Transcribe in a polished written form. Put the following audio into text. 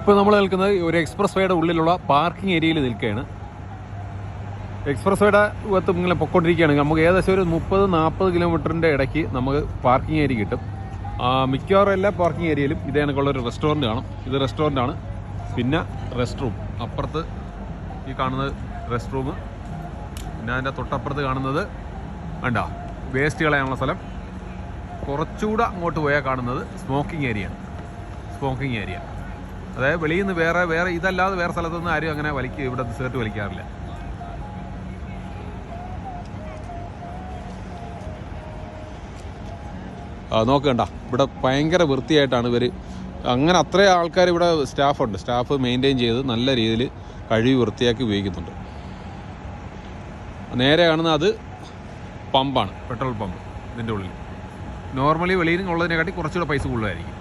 ഇപ്പോൾ നമ്മൾ നിൽക്കുന്നത് ഒരു എക്സ്പ്രസ് വേയുടെ ഉള്ളിലുള്ള പാർക്കിംഗ് ഏരിയയിൽ നിൽക്കുകയാണ്. എക്സ്പ്രസ് വേയുടെ അകത്ത് ഇങ്ങനെ പൊയ്ക്കൊണ്ടിരിക്കുകയാണെങ്കിൽ നമുക്ക് ഏകദേശം ഒരു 30-40 കിലോമീറ്ററിൻ്റെ ഇടയ്ക്ക് നമുക്ക് പാർക്കിംഗ് ഏരിയ കിട്ടും. മിക്കവാറും എല്ലാ പാർക്കിംഗ് ഏരിയയിലും ഇതേ കണക്കുള്ളൊരു റെസ്റ്റോറൻറ്റ് കാണും. ഇത് റെസ്റ്റോറൻ്റാണ്. പിന്നെ റെസ്റ്റ് റൂം അപ്പുറത്ത് ഈ കാണുന്നത് റെസ്റ്റ് റൂം. പിന്നെ അതിൻ്റെ തൊട്ടപ്പുറത്ത് കാണുന്നത് വേണ്ട വേസ്റ്റ് കളയാനുള്ള സ്ഥലം. കുറച്ചുകൂടെ അങ്ങോട്ട് പോയാൽ കാണുന്നത് സ്മോക്കിംഗ് ഏരിയയാണ്. സ്മോക്കിംഗ് ഏരിയ അതായത് വെളിയിൽ നിന്ന് വേറെ ഇതല്ലാതെ വേറെ സ്ഥലത്തൊന്നും ആരും അങ്ങനെ ഇവിടെ സിഗരറ്റ് വലിക്കാറില്ല. നോക്കണ്ട ഇവിടെ ഭയങ്കര വൃത്തിയായിട്ടാണ് ഇവർ അങ്ങനെ അത്രയും ആൾക്കാർ ഇവിടെ സ്റ്റാഫ് മെയിൻറ്റെയിൻ ചെയ്ത് നല്ല രീതിയിൽ കഴുകി വൃത്തിയാക്കി ഉപയോഗിക്കുന്നുണ്ട്. നേരെ കാണുന്ന അത് പമ്പാണ്, പെട്രോൾ പമ്പ്. ഇതിൻ്റെ ഉള്ളിൽ നോർമലി വെളിയിൽ ഉള്ളതിനെക്കാട്ടി കുറച്ചുകൂടെ പൈസ കൂടുതലായിരിക്കും.